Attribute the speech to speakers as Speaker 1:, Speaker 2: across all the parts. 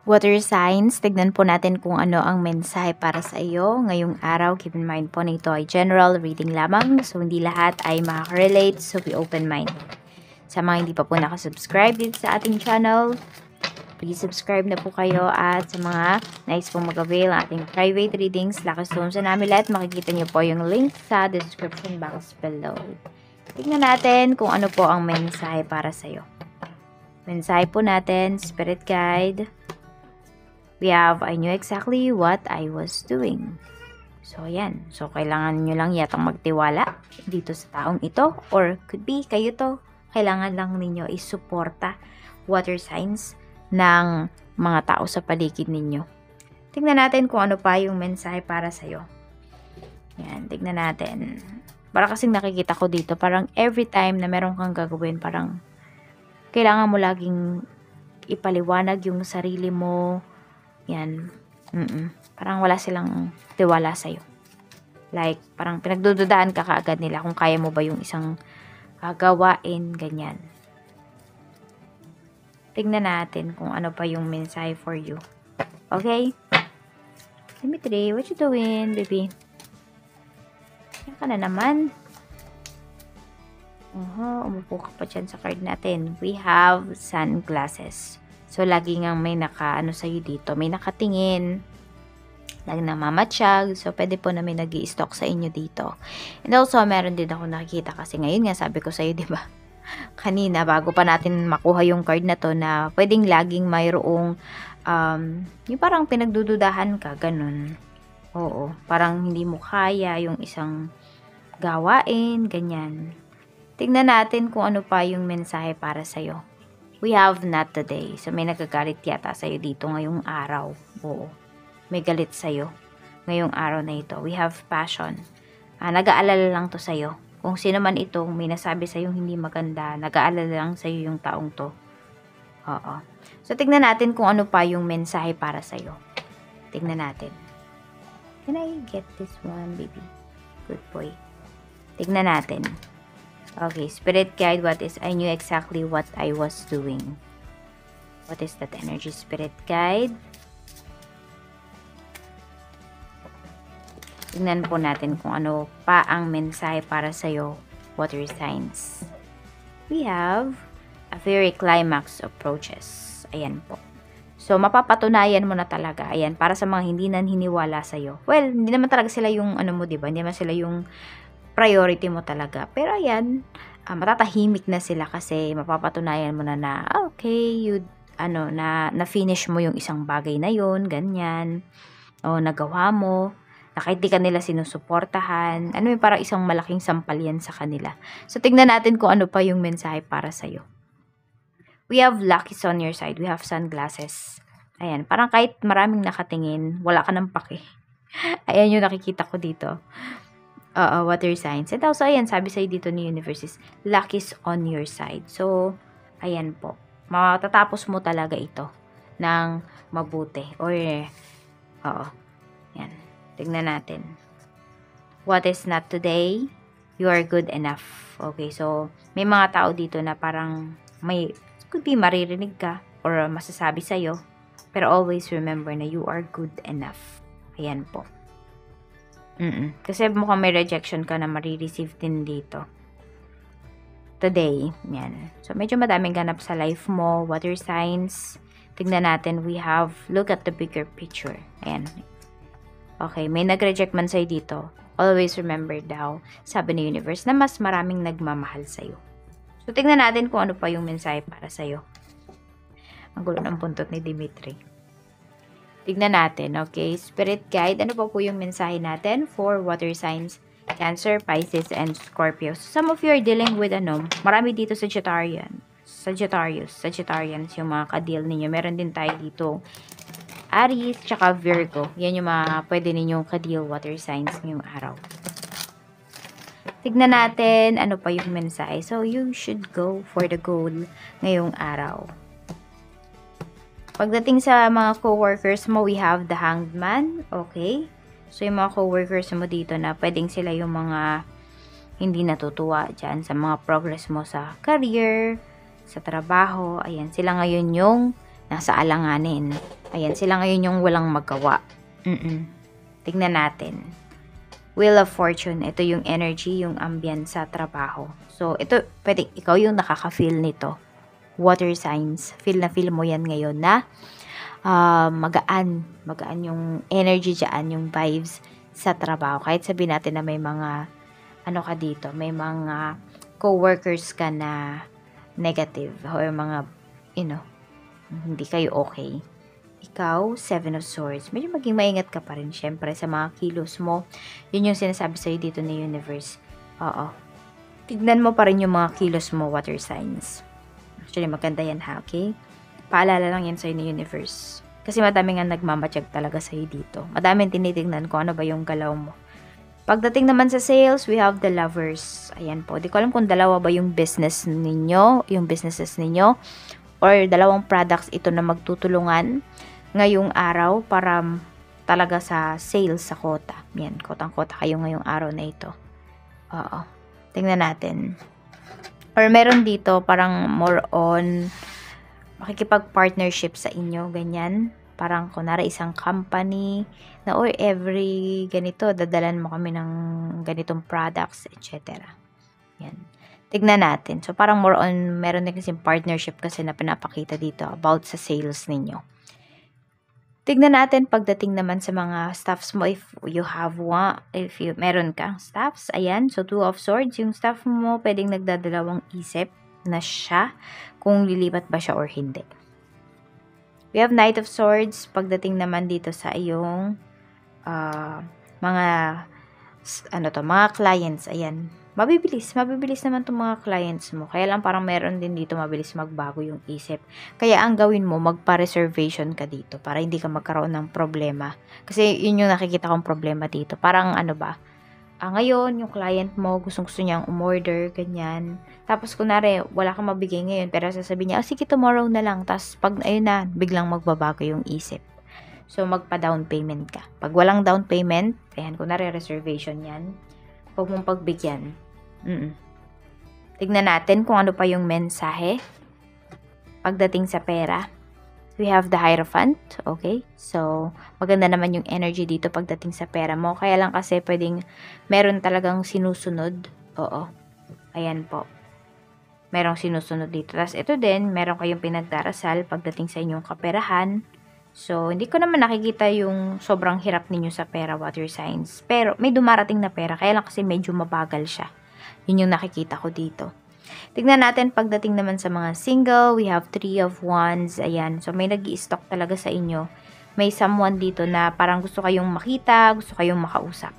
Speaker 1: Water signs, tignan po natin kung ano ang mensahe para sa iyo ngayong araw. Keep in mind po na ito ay general reading lamang. So, hindi lahat ay makaka-relate. So, be open mind. Sa mga hindi pa po nakasubscribe dito sa ating channel, please subscribe na po kayo. At sa mga nais pong mag-avail ng ating private readings, Lucky Stones and Amulet, makikita niyo po yung link sa description box below. Tignan natin kung ano po ang mensahe para sa iyo. Mensahe po natin, Spirit Guide. We have, I knew exactly what I was doing. So, yan. So, kailangan nyo lang yatang magtiwala dito sa taong ito. Or, could be, kayo to. Kailangan lang ninyo isuporta water signs ng mga tao sa paligid ninyo. Tignan natin kung ano pa yung mensahe para sa'yo. Yan, tignan natin. Para kasing nakikita ko dito, parang every time na meron kang gagawin, parang kailangan mo laging ipaliwanag yung sarili mo. Yan. Parang wala silang tiwala sa'yo. Like, parang pinagdududaan ka kaagad nila kung kaya mo ba yung isang gawain, ganyan. Tignan natin kung ano pa yung mensahe for you. Okay? Dimitri, what you doing, baby? Yan ka na naman. Umupo ka pa dyan sa card natin. We have sunglasses. So, lagi nga may naka-ano sa'yo dito. May nakatingin. Lagi namamatsyag. So, pwede po na may nag-i-stock sa inyo dito. And also, meron din ako nakikita kasi ngayon nga sabi ko sa'yo, diba? Kanina, bago pa natin makuha yung card na to na pwedeng laging mayroong yung parang pinagdududahan ka, ganun. Oo. Parang hindi mo kaya yung isang gawain, ganyan. Tignan natin kung ano pa yung mensahe para sa'yo. We have not today. So, may nagagalit yata sa'yo dito ngayong araw. Oo. May galit sa'yo ngayong araw na ito. We have passion. Nag-aalala lang to sa'yo. Kung sino man itong may nasabi sa'yo hindi maganda, nag-aalala lang sa'yo yung taong to. Oo. So, tignan natin kung ano pa yung mensahe para sa'yo. Tignan natin. Can I get this one, baby? Good boy. Tignan natin. Okay, Spirit Guide, what is, I knew exactly what I was doing. What is that energy, Spirit Guide? Tingnan po natin kung ano pa ang mensahe para sa'yo, water signs. We have a very climax approaches. Ayan po. So, mapapatunayan mo na talaga. Ayan, para sa mga hindi naniniwala sa'yo. Well, hindi naman talaga sila yung ano mo, diba? Hindi naman sila yung priority mo talaga. Pero ayan, matatahimik na sila kasi mapapatunayan mo na okay, na-finish mo yung isang bagay na yun, ganyan. O nagawa mo, na kahit di ka nila sinusuportahan. Ano yung parang isang malaking sampal yan sa kanila. So, tignan natin kung ano pa yung mensahe para sa'yo. We have luckies on your side. We have sunglasses. Ayan, parang kahit maraming nakatingin, wala ka ng pake. Ayan yung nakikita ko dito. Water signs. And also, ayan, sabi sa'yo dito ni Universe is, luck is on your side. So, ayan po. Matatapos mo talaga ito ng mabuti. Or, yan. Tignan natin. What is not today, you are good enough. Okay, so, may mga tao dito na parang could be maririnig ka or masasabi sa'yo. Pero always remember na you are good enough. Ayan po. Kasi mukhang may rejection ka na marireceive din dito. Today, yan. So, medyo madaming ganap sa life mo. Water signs. Tignan natin, we have, look at the bigger picture. Ayan. Okay, may nag-reject man sa'yo dito. Always remember daw, sabi ni Universe, na mas maraming nagmamahal sa'yo. So, tignan natin kung ano pa yung mensahe para sa'yo. Ang gulo ng buntot ni Dimitri. Tignan natin, okay? Spirit Guide, ano pa po yung mensahe natin for water signs, Cancer, Pisces, and Scorpio. So, some of you are dealing with, marami dito Sagittarians, yung mga ka-deal ninyo. Meron din tayo dito, Aries, tsaka Virgo. Yan yung mga pwede ninyong ka-deal water signs ngayong araw. Tignan natin, ano pa yung mensahe. So, you should go for the goal ngayong araw. Pagdating sa mga coworkers mo, we have the Hanged Man. Okay? So, yung mga coworkers mo dito na pwedeng sila yung mga hindi natutuwa dyan sa mga progress mo sa career, sa trabaho. Ayan, sila ngayon yung nasa alanganin. Ayan, sila ngayon yung walang magawa. Tignan natin. Wheel of Fortune, ito yung energy, yung ambience sa trabaho. So, ito, pwede, ikaw yung nakaka-feel nito. Water signs, feel na feel mo yan ngayon na magaan yung energy dyan, yung vibes sa trabaho. Kahit sabihin natin na may mga, ano ka dito, may mga co-workers ka na negative, or mga, hindi kayo okay. Ikaw, 7 of Swords. Medyo maging maingat ka pa rin, syempre, sa mga kilos mo. Yun yung sinasabi sa'yo dito ni Universe. Oo. Tignan mo pa rin yung mga kilos mo, water signs. Actually, maganda yan ha, okay? Paalala lang yan sa'yo ni Universe. Kasi madami nga nagmamatsyag talaga sa'yo dito. Madaming tinitignan kung ano ba yung galaw mo. Pagdating naman sa sales, we have the Lovers. Ayan po. Di ko alam kung dalawa ba yung business ninyo, yung businesses ninyo, or dalawang products ito na magtutulungan ngayong araw para talaga sa sales sa quota. Yan, kotang-kota kayo ngayong araw na ito. Oo. Tingnan natin. Or meron dito parang more on makikipag-partnership sa inyo, ganyan. Parang kunwari isang company na or every ganito, dadalan mo kami ng ganitong products, etc. Yan. Tignan natin. So, parang more on, meron din kasi partnership kasi na pinapakita dito about sa sales ninyo. Tignan natin pagdating naman sa mga staffs mo, if you have one, meron kang staffs, ayan, so 2 of Swords, yung staff mo pwedeng nagdadalawang isip na siya kung lilipat ba siya or hindi. We have Knight of Swords, pagdating naman dito sa iyong mga clients, ayan, mabibilis naman itong mga clients mo. Kaya lang parang meron din dito mabilis magbago yung isip. Kaya ang gawin mo, magpa-reservation ka dito para hindi ka magkaroon ng problema. Kasi yun yung nakikita kong problema dito. Parang ngayon yung client mo gustong-gusto niyang umorder, ganyan. Tapos kunwari, wala kang mabigay ngayon pero sasabihin niya, sige tomorrow na lang. Tapos pag ayun na, biglang magbabago yung isip. So magpa-down payment ka. Pag walang down payment, ayan, kunwari reservation yan, huwag mong pagbigyan. Tignan natin kung ano pa yung mensahe pagdating sa pera. We have the Hierophant. Okay? So, maganda naman yung energy dito pagdating sa pera mo. Kaya lang kasi pwedeng meron talagang sinusunod. Oo. Ayan po. Merong sinusunod dito. Tapos ito din, meron kayong pinagdarasal pagdating sa inyong kaperahan. So, hindi ko naman nakikita yung sobrang hirap ninyo sa pera, water signs. Pero, may dumarating na pera. Kaya lang kasi medyo mabagal siya. Yun yung nakikita ko dito. Tignan natin pagdating naman sa mga single. We have 3 of Wands. Ayan. So, may nag-i-stock talaga sa inyo. May someone dito na parang gusto kayong makita, gusto kayong makausap.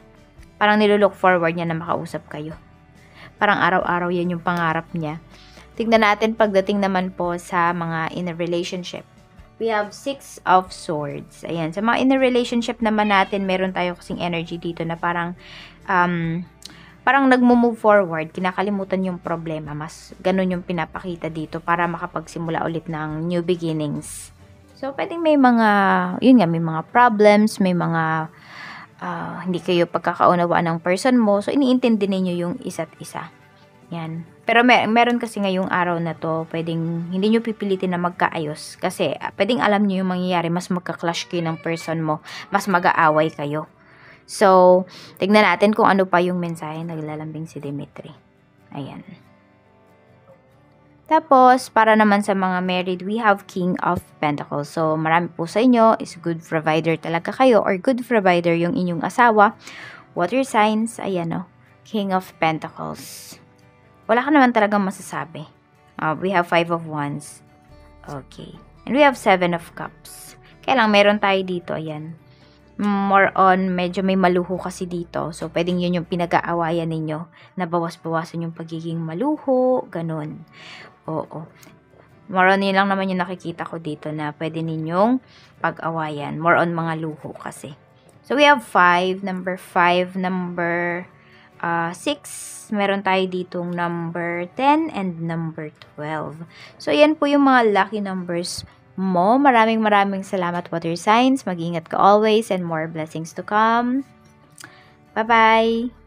Speaker 1: Parang nilulook forward niya na makausap kayo. Parang araw-araw yan yung pangarap niya. Tignan natin pagdating naman po sa mga in a relationship. We have 6 of Swords. Ayan. Sa mga in a relationship naman natin, meron tayo kasing energy dito na parang nagmo-move forward, kinakalimutan yung problema. Mas ganun yung pinapakita dito para makapagsimula ulit ng new beginnings. So, pwedeng may mga, may mga problems, may mga hindi kayo pagkakaunawaan ng person mo. So, iniintindi ninyo yung isa't isa. Yan. Pero meron kasi ngayong araw na to, pwedeng hindi nyo pipilitin na magkaayos. Kasi, pwedeng alam nyo yung mangyayari, mas magka-clash kayo ng person mo, mas mag-aaway kayo. So, tignan natin kung ano pa yung mensahe naglalambing si Dimitri. Ayan. Tapos, para naman sa mga married, we have King of Pentacles. So, marami po sa inyo is good provider talaga kayo or good provider yung inyong asawa. Water signs, ayan o. King of Pentacles. Wala ka naman talagang masasabi. We have 5 of Wands. Okay. And we have 7 of Cups. Kaya lang, meron tayo dito, ayan. More on, medyo may maluho kasi dito. So, pwedeng yun yung pinag-aawayan ninyo. Na bawas-bawasan yung pagiging maluho. Ganun. Oo. More on, yun lang naman yung nakikita ko dito na pwede ninyong pag-awayan. More on mga luho kasi. So, we have 5. Number 5. Number 6. Meron tayo ditong number 10 and number 12. So, yan po yung mga lucky numbers mo. Maraming salamat, water signs. Mag-ingat ka always and more blessings to come. Bye-bye!